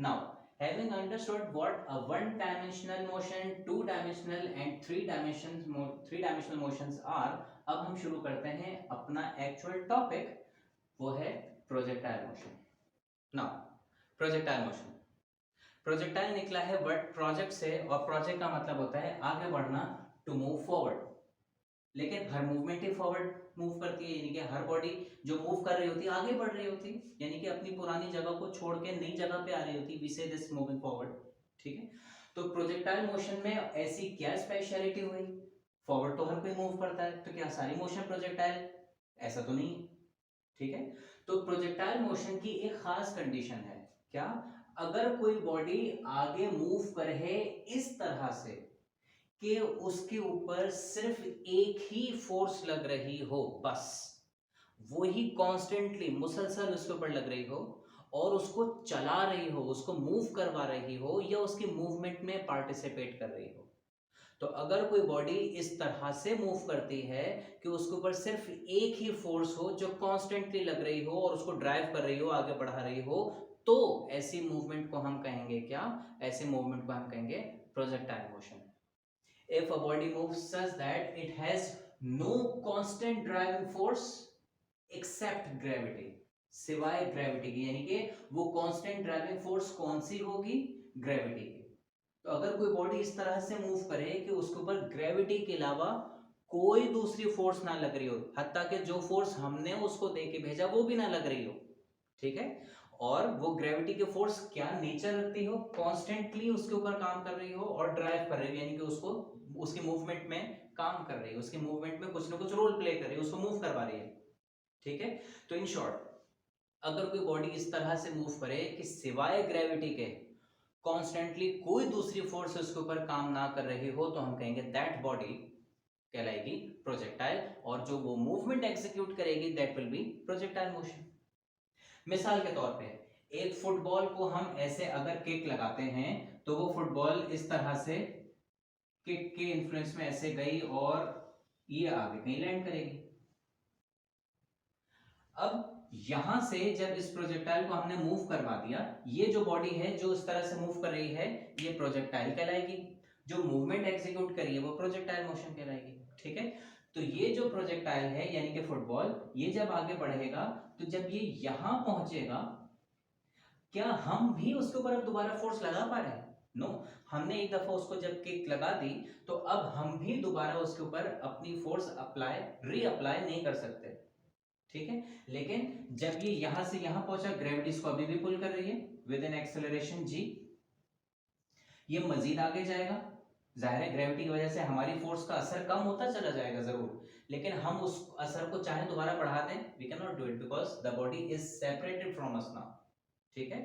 Now, having understood what a one-dimensional motion, two-dimensional and three-dimensional motions are, अब हम शुरू करते हैं अपना एक्चुअल टॉपिक, वो है projectile motion. Now, projectile motion, projectile निकला है वर्ड प्रोजेक्ट से, और प्रोजेक्ट का मतलब होता है आगे बढ़ना, टू मूव फॉरवर्ड। लेकिन हर मूवमेंट ही फॉरवर्ड मूव करती है, यानी कि हर बॉडी जो मूव कर रही होती है आगे बढ़ रही होती है, यानी कि अपनी पुरानी जगह को छोड़ के नई जगह पे आ रही होती है, वी से दिस मूविंग फॉरवर्ड। ठीक है, तो प्रोजेक्टाइल मोशन में ऐसी क्या स्पेशलिटी हुई? फॉरवर्ड तो हर कोई मूव करता है, तो क्या सारी मोशन प्रोजेक्टाइल? ऐसा तो नहीं। ठीक है, तो प्रोजेक्टाइल मोशन की एक खास कंडीशन है, क्या? अगर कोई बॉडी आगे मूव करे इस तरह से कि उसके ऊपर सिर्फ एक ही फोर्स लग रही हो, बस वो ही कॉन्स्टेंटली मुसलसल उसके ऊपर लग रही हो, और उसको चला रही हो, उसको मूव करवा रही हो, या उसकी मूवमेंट में पार्टिसिपेट कर रही हो, तो अगर कोई बॉडी इस तरह से मूव करती है कि उसके ऊपर सिर्फ एक ही फोर्स हो जो कॉन्स्टेंटली लग रही हो और उसको ड्राइव कर रही हो, आगे बढ़ा रही हो, तो ऐसी मूवमेंट को हम कहेंगे क्या? ऐसे मूवमेंट को हम कहेंगे projectile motion. If a body moves such that it has no constant driving force except gravity, सिवाय ग्रेविटी की, यानी कि वो कांस्टेंट ड्राइविंग फोर्स कौन सी होगी? ग्रेविटी की। तो अगर कोई बॉडी इस तरह से मूव करे कि उसके ऊपर ग्रेविटी के अलावा कोई दूसरी फोर्स ना लग रही हो, हत्ता कि जो फोर्स हमने उसको दे के भेजा वो भी ना लग रही हो, ठीक है, और वो ग्रेविटी के फोर्स क्या नेचर रखती हो? कॉन्स्टेंटली उसके ऊपर काम कर रही हो और ड्राइव कर रही हो, यानी कि उसको उसकी मूवमेंट में काम कर रही है, उसकी मूवमेंट में कुछ ना कुछ रोल प्ले कर रही है, उसको मूव करवा रही है। ठीक है, तो इन शॉर्ट, अगर कोई बॉडी इस तरह से मूव करे कि सिवाय ग्रेविटी के कॉन्स्टेंटली कोई दूसरी फोर्स उसके ऊपर काम ना कर रही हो, तो हम कहेंगे दैट बॉडी कहलाएगी प्रोजेक्टाइल, और जो वो मूवमेंट एग्जीक्यूट करेगी that will be projectile motion. मिसाल के तौर पे, एक फुटबॉल को हम ऐसे अगर किक लगाते हैं तो वो फुटबॉल इस तरह से किक के इन्फ्लुएंस में ऐसे गई और ये आगे कहीं लैंड करेगी। अब यहां से जब इस प्रोजेक्टाइल को हमने मूव करवा दिया, ये जो बॉडी है जो इस तरह से मूव कर रही है, ये प्रोजेक्टाइल कहलाएगी, जो मूवमेंट एग्जीक्यूट करी है वो प्रोजेक्टाइल मोशन कहलाएगी। ठीक है, तो ये जो प्रोजेक्टाइल है यानी कि फुटबॉल, ये जब आगे बढ़ेगा तो जब ये यहां पहुंचेगा, क्या हम भी उसके ऊपर अब दोबारा फोर्स लगा पा रहे हैं? नो, हमने एक दफा उसको जब किक लगा दी तो अब हम भी दोबारा उसके ऊपर अपनी फोर्स अप्लाई रीअप्लाई नहीं कर सकते। ठीक है, लेकिन जब ये यहां से यहां पहुंचा, ग्रेविटी इसको अभी भी पुल कर रही है विद एन एक्सेलरेशन जी, ये मजीद आगे जाएगा, जाहिर है ग्रेविटी की वजह से हमारी फोर्स का असर कम होता चला जाएगा जरूर, लेकिन हम उस असर को चाहे दोबारा बढ़ा दें, we can not do it because the body is separated from us now. ठीक है,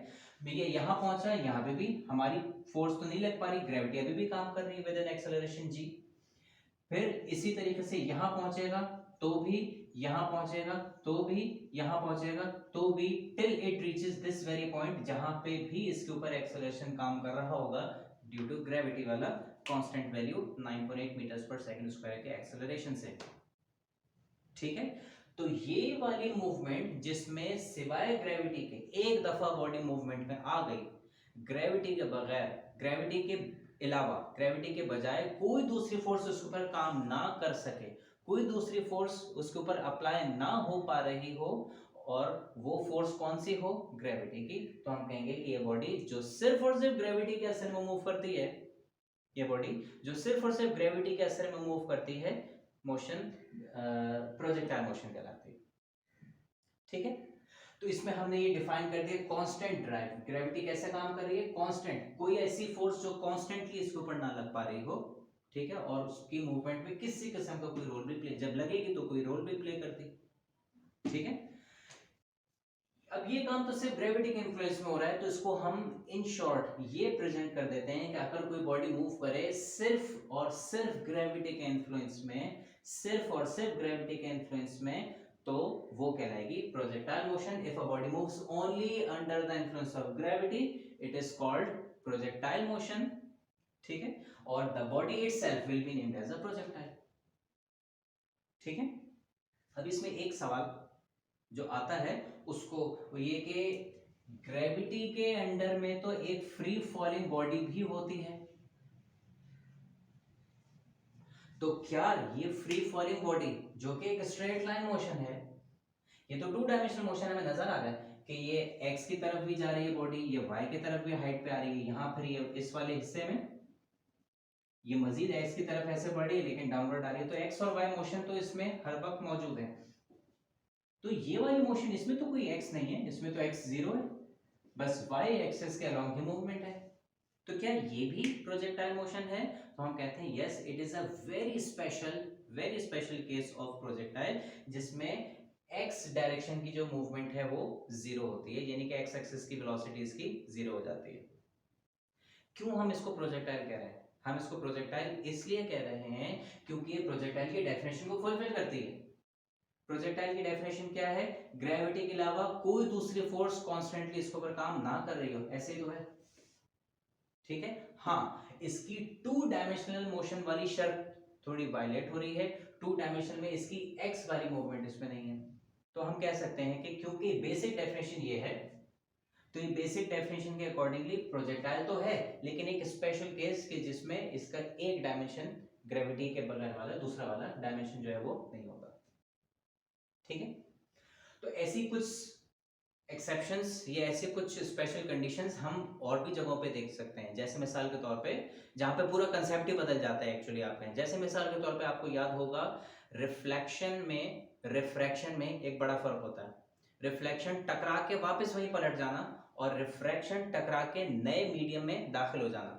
ये यहां पहुंचा, यहां पे भी हमारी फोर्स तो नहीं लग पा रही, ग्रेविटी अभी भी काम कर रही है विद एन एक्सेलरेशन जी। फिर इसी तरीके से यहां पहुंचेगा तो भी, यहां पहुंचेगा तो भी, यहां पहुंचेगा तो भी, till it reaches this very point जहां पे भी इसके ऊपर एक्सेलरेशन काम कर रहा होगा ड्यू टू ग्रेविटी वाला कांस्टेंट वैल्यू 9.8 मीटर्स पर सेकंड स्क्वायर के एक्सेलरेशन से। ठीक है, तो ये वाली मूवमेंट जिसमें सिवाय ग्रेविटी के एक दफा बॉडी मूवमेंट में आ गई, ग्रेविटी के बगैर, ग्रेविटी के अलावा, ग्रेविटी के बजाय कोई दूसरी फोर्स उसके ऊपर काम ना कर सके, कोई दूसरी फोर्स उसके ऊपर अप्लाई ना हो पा रही हो, और वो फोर्स कौन सी हो? ग्रेविटी की, तो हम कहेंगे कि ये बॉडी जो सिर्फ और सिर्फ ग्रेविटी के असर में मूव करती है, ये बॉडी जो सिर्फ और सिर्फ ग्रेविटी के असर में मूव करती है, मोशन प्रोजेक्टाइल मोशन कहलाती है। ठीक है, तो इसमें हमने ये डिफाइन कर दिया कांस्टेंट ड्राइव, ग्रेविटी कैसे काम कर रही है? कांस्टेंट, कोई ऐसी फोर्स जो कांस्टेंटली इसके ऊपर ना लग पा रही हो, ठीक है, और उसकी मूवमेंट में किसी किस्म का कोई रोल भी प्ले, जब लगेगी तो कोई रोल भी प्ले करती। ठीक है, अब ये काम तो सिर्फ ग्रेविटी के इन्फ्लुएंस में हो रहा है, तो इसको हम इन शॉर्ट ये प्रेजेंट कर देते हैं कि अगर कोई बॉडी मूव करे सिर्फ और सिर्फ ग्रेविटी के इन्फ्लुएंस में, सिर्फ और सिर्फ ग्रेविटी के इन्फ्लुएंस में, तो वो कहलाएगी projectile motion. If a body moves only under the influence of gravity, it is called projectile motion. ठीक है, और the body itself will be named as a projectile. ठीक है, अब इसमें एक सवाल जो आता है उसको वो ये कि ग्रेविटी के अंडर में तो एक फ्री फॉलिंग बॉडी भी होती है, तो क्या ये फ्री फॉलिंग बॉडी जो कि एक स्ट्रेट लाइन मोशन है, ये तो 2 डायमेंशनल मोशन हमें नजर आ रहा है कि ये x की तरफ भी जा रही है बॉडी, ये y की तरफ भी हाइट पे आ रही है, यहाँ फिर ये इस वाले हिस्से में ये मजीद x की तरफ ऐसे बढ़ रही है लेकिन डाउनवर्ड आ रही है, तो x और y मोशन तो इसमें हर वक्त मौजूद है। तो ये वाली मोशन इसमें तो कोई x नहीं है, इसमें तो x 0 है, बस y एक्सिस के अलोंग ही मूवमेंट है। तो क्या ये भी प्रोजेक्टाइल मोशन है? तो हम कहते हैं yes, it is a very special case of projectile जिसमें x डायरेक्शन की जो मूवमेंट है वो 0 होती है, यानी कि x एक्सिस की वेलोसिटी इसकी 0 हो जाती है। क्यों हम इसको प्रोजेक्टाइल कह रहे हैं? हम इसको प्रोजेक्टाइल इसलिए कह रहे हैं क्योंकि ये प्रोजेक्टाइल की डेफिनेशन को फुलफिल करती है। प्रोजेक्टाइल की डेफिनेशन क्या है? ग्रेविटी के अलावा कोई दूसरी फोर्स कॉन्स्टेंटली इसके ऊपर काम ना कर रही हो, ऐसे ही तो है, ठीक है। हाँ, इसकी 2 डायमेंशनल मोशन वाली शर्त थोड़ी वायलेट हो रही है, 2 डायमेंशन में इसकी x वाली मूवमेंट इसमें नहीं है। तो हम कह सकते हैं कि क्योंकि बेसिक डेफिनेशन ये है, तो ये बेसिक डेफिनेशन के अकॉर्डिंगली प्रोजेक्टाइल तो है लेकिन एक स्पेशल केस के जिसमें इसका एक डायमेंशन ग्रेविटी के बगैर वाला दूसरा वाला डायमेंशन जो है वो नहीं होगा, ठीक है। तो ऐसी कुछ एक्सेप्शंस या ऐसे कुछ स्पेशल कंडीशंस हम और भी जगहों पे देख सकते हैं, जैसे मिसाल के तौर पे जहां पे पूरा कंसेप्ट ही बदल जाता है एक्चुअली आपका, जैसे मिसाल के तौर पे आपको याद होगा रिफ्लेक्शन में रिफ्रैक्शन में एक बड़ा फर्क होता है। रिफ्लेक्शन टकरा के वापस वहीं पलट जाना और रिफ्रैक्शन टकरा के नए मीडियम में दाखिल हो जाना,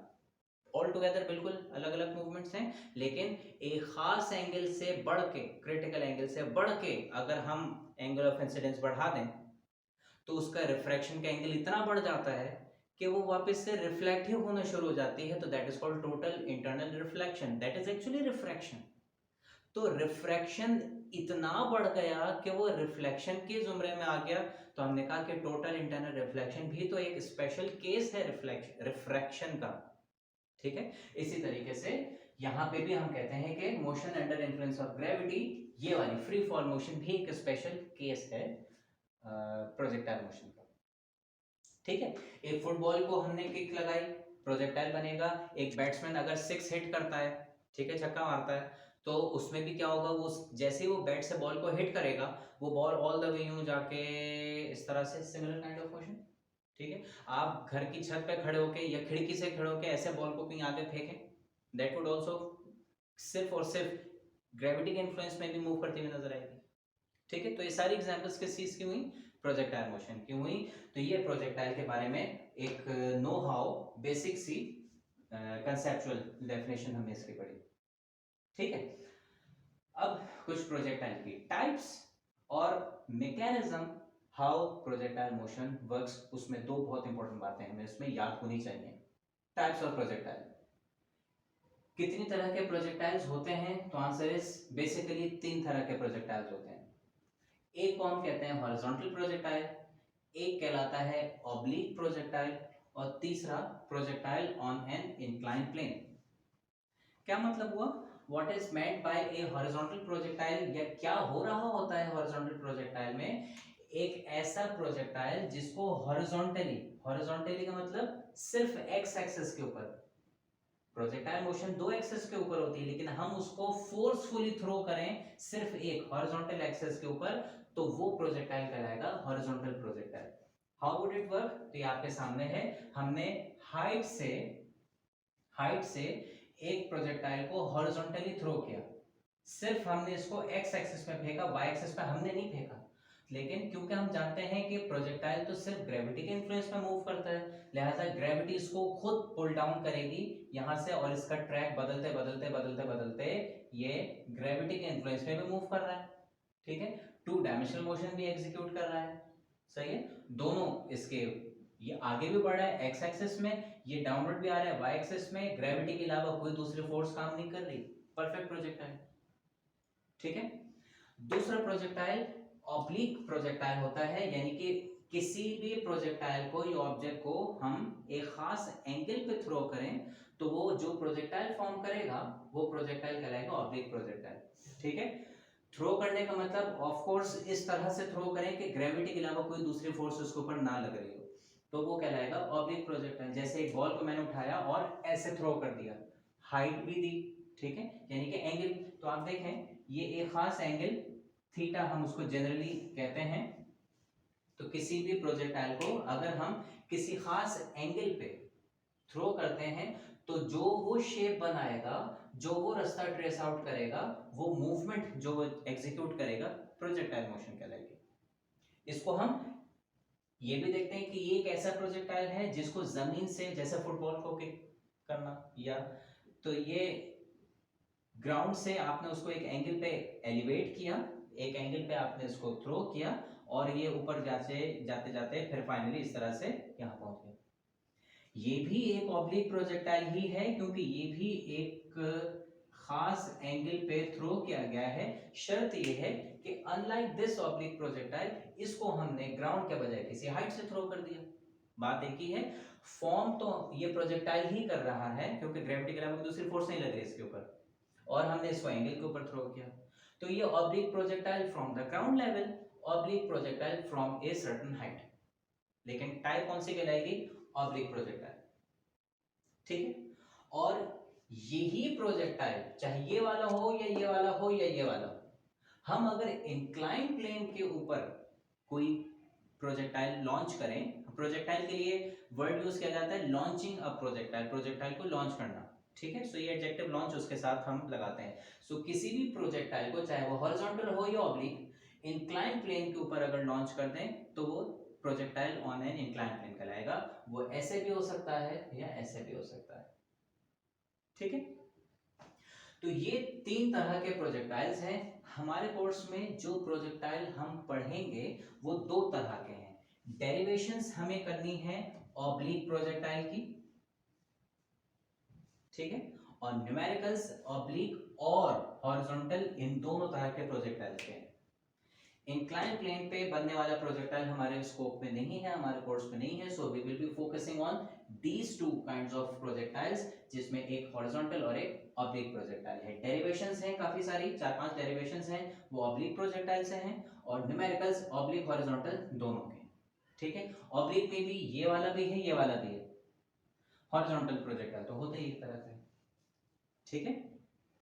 ऑल टुगेदर बिल्कुल अलग अलग मूवमेंट्स हैं, लेकिन एक खास एंगल से बढ़ के, क्रिटिकल एंगल से बढ़ के अगर हम एंगल ऑफ इंसिडेंस बढ़ा दें तो उसका रिफ्रैक्शन का एंगल इतना बढ़ जाता है कि वो वापस से रिफ्लेक्ट ही होना शुरू हो जाती है, तो that is called total internal reflection, that is actually refraction. तो रिफ्रैक्शन इतना बढ़ गया कि वो रिफ्लेक्शन के जुमरे में आ गया, तो हमने कहा कि टोटल इंटरनल रिफ्लेक्शन भी तो एक स्पेशल केस है रिफ्रैक्शन का, ठीक है। इसी तरीके से यहां पे भी हम कहते हैं कि motion under influence of gravity, ये वाली फ्री फॉल मोशन भी एक स्पेशल केस है प्रोजेक्टाइल मोशन का, ठीक है। एक फुटबॉल को हमने किक लगाई, प्रोजेक्टाइल बनेगा। एक बैट्समैन अगर 6 हिट करता है, ठीक है, छक्का मारता है, तो उसमें भी क्या होगा, वो जैसे ही वो बैट से बॉल को हिट करेगा वो बॉल ऑल द वे यूं जाके इस तरह से, सिमिलर काइंड ऑफ मोशन, ठीक है। आप घर की छत पे खड़े होके या खिड़की से खड़े होके ऐसे बॉल को कहीं आगे फेंकें, दैट वुड आल्सो सिर्फ और सिर्फ ग्रेविटी के इन्फ्लुएंस में भी मूव करती हुई नजर आएगी, ठीक है। तो ये सारी एग्जांपल्स किस चीज की हुई? प्रोजेक्टाइल मोशन की हुई। तो ये प्रोजेक्टाइल के बारे में एक नो हाउ बेसिक सी कंसेप्चुअल डेफिनेशन हमने इसकी पढ़ी, ठीक है। अब कुछ प्रोजेक्टाइल की टाइप्स और mechanism how projectile motion works, उसमें 2 बहुत इंपॉर्टेंट बातें हमें इसमें याद होनी चाहिए। टाइप्स ऑफ प्रोजेक्टाइल, कितनी तरह के प्रोजेक्टाइल्स होते हैं? तो आंसर इज बेसिकली 3 तरह के प्रोजेक्टाइल्स होते हैं। एक को हम कहते हैं हॉरिजॉन्टल प्रोजेक्टाइल, एक कहलाता है ऑब्लिक प्रोजेक्टाइल और तीसरा projectile on an incline plane. क्या मतलब हुआ? What is meant by a horizontal projectile, या क्या हो रहा होता है हॉरिजॉन्टल प्रोजेक्टाइल में? एक ऐसा प्रोजेक्टाइल जिसको हॉरिजॉन्टली, हॉरिजॉन्टली का मतलब सिर्फ एक्स एक्सिस के ऊपर, प्रोजेक्टाइल मोशन 2 एक्सिस के ऊपर होती है लेकिन हम उसको फोर्सफुली थ्रो करें सिर्फ एक हॉरिजॉन्टल एक्सिस के ऊपर, तो वो प्रोजेक्टाइल कहलाएगा horizontal projectile. How would it work? तो ये आपके सामने है, हमने हाइट से एक प्रोजेक्टाइल को हॉरिजॉन्टली थ्रो किया, सिर्फ हमने इसको एक्स एक्सिस में फेंका, वाई एक्सिस पे हमने नहीं फेंका, लेकिन क्योंकि हम जानते हैं कि प्रोजेक्टाइल तो सिर्फ ग्रेविटी के इन्फ्लुएंस में मूव करता है, लिहाजा ग्रेविटी इसको खुद पुल डाउन करेगी यहां से, और इसका ट्रैक बदलते बदलते बदलते बदलते ये ग्रेविटी के इन्फ्लुएंस में भी मूव कर रहा है, ठीक है। 2 डायमेंशनल मोशन भी एग्जीक्यूट कर रहा है, सही है। दोनों इसके, ये आगे भी बढ़ रहा है एक्स एक्सिस में, ये डाउनवर्ड भी आ रहा है वाई एक्सिस में, ग्रेविटी के अलावा कोई दूसरी फोर्स काम नहीं कर रही, परफेक्ट प्रोजेक्टाइल, ठीक है। दूसरा प्रोजेक्टाइल ऑब्लिक प्रोजेक्टाइल होता है, यानी कि किसी भी प्रोजेक्टाइल को या ऑब्जेक्ट को हम एक खास एंगल पे थ्रो करें तो वो जो प्रोजेक्टाइल फॉर्म करेगा वो प्रोजेक्टाइल कहलाएगा ऑब्लिक प्रोजेक्टाइल, ठीक है। थ्रो करने का मतलब ऑफ कोर्स इस तरह से थ्रो करें कि ग्रेविटी के अलावा कोई दूसरी फोर्स उसके ऊपर ना लग रही हो। तो वो कहलाएगा ऑब्लिक प्रोजेक्टाइल। जैसे एक बॉल को मैंने उठाया और ऐसे थ्रो कर दिया, हाइट भी दी, ठीक है, यानी कि एंगल। तो आप देखें ये एक खास एंगल थीटा हम उसको जनरली कहते हैं। तो किसी भी प्रोजेक्टाइल को अगर हम किसी खास एंगल पे थ्रो करते हैं तो जो वो शेप बनाएगा, जो वो रास्ता ट्रेस आउट करेगा, वो मूवमेंट जो वो एग्जीक्यूट करेगा, प्रोजेक्टाइल मोशन कहलाएगी। इसको हम ये भी देखते हैं कि ये एक ऐसा प्रोजेक्टाइल है जिसको जमीन से, जैसे फुटबॉल को किक करना, या तो ये ग्राउंड से आपने उसको एक एंगल पे एलिवेट किया, एक एंगल पे आपने इसको थ्रो किया और ये ऊपर जाते जाते जाते फिर फाइनली इस तरह से यहाँ पहुंच गया। ये भी एक ऑब्लिक प्रोजेक्टाइल ही है क्योंकि ये भी एक खास एंगल पे थ्रो किया गया है। शर्त ये है कि अनलाइक दिस ऑब्लिक प्रोजेक्टाइल, इसको हमने ग्राउंड के बजाय किसी हाइट से थ्रो कर दिया। बात एक ही है, फॉर्म तो ये प्रोजेक्टाइल ही कर रहा है क्योंकि ग्रेविटी के अलावा दूसरी फोर्स नहीं लग रही इसके ऊपर, और हमने इसको एंगल के ऊपर थ्रो किया। तो ये oblique projectile from the ground level, oblique projectile from a certain height. लेकिन टाइप कौन सी कहलाएगी? ऑब्लिक प्रोजेक्टाइल, ठीक है। और यही प्रोजेक्टाइल चाहे ये वाला हो या ये वाला हो या ये वाला हो, हम अगर इंक्लाइन प्लेन के ऊपर कोई प्रोजेक्टाइल लॉन्च करें, प्रोजेक्टाइल के लिए वर्ड यूज किया जाता है लॉन्चिंग अ प्रोजेक्टाइल, प्रोजेक्टाइल को लॉन्च करना, ठीक है। सो ये एडजेक्टिव लॉन्च उसके साथ हम लगाते हैं। सो किसी भी प्रोजेक्टाइल को चाहे वो हॉरिजॉन्टल हो या ऑब्लिक, इंक्लाइन प्लेन के ऊपर अगर लॉन्च कर दें तो वो projectile on an incline plane कहलाएगा। वो ऐसे भी हो सकता है या ऐसे भी हो सकता है, ठीक है। तो ये तीन तरह के प्रोजेक्टाइल्स हैं। हमारे कोर्स में जो प्रोजेक्टाइल हम पढ़ेंगे वो दो तरह के हैं। डेरिवेशंस हमें करनी है ऑब्लिक प्रोजेक्टाइल की, ठीक है, और न्यूमेरिकल्स ऑब्लिक और हॉरिजॉन्टल, इन दोनों तरह के प्रोजेक्टाइल के हैं। इंक्लाइन प्लेन पे बनने वाला प्रोजेक्टाइल हमारे स्कोप में नहीं है, हमारे कोर्स में नहीं है। So we will be focusing on these two kinds of projectiles, जिसमें एक हॉरिजॉन्टल और एक ऑब्लिक प्रोजेक्टाइल है। डेरिवेशंस हैं काफी सारी, 4-5 डेरिवेशंस हैं, वो ऑब्लिक प्रोजेक्टाइल से हैं, और न्यूमेरिकल्स ऑब्लिक हॉरिजॉन्टल दोनों के, ठीक है। ऑब्लिक में भी ये वाला भी है, ये वाला भी है, हॉरिजॉन्टल प्रोजेक्टाइल तो होते ही एक तरह से, ठीक है।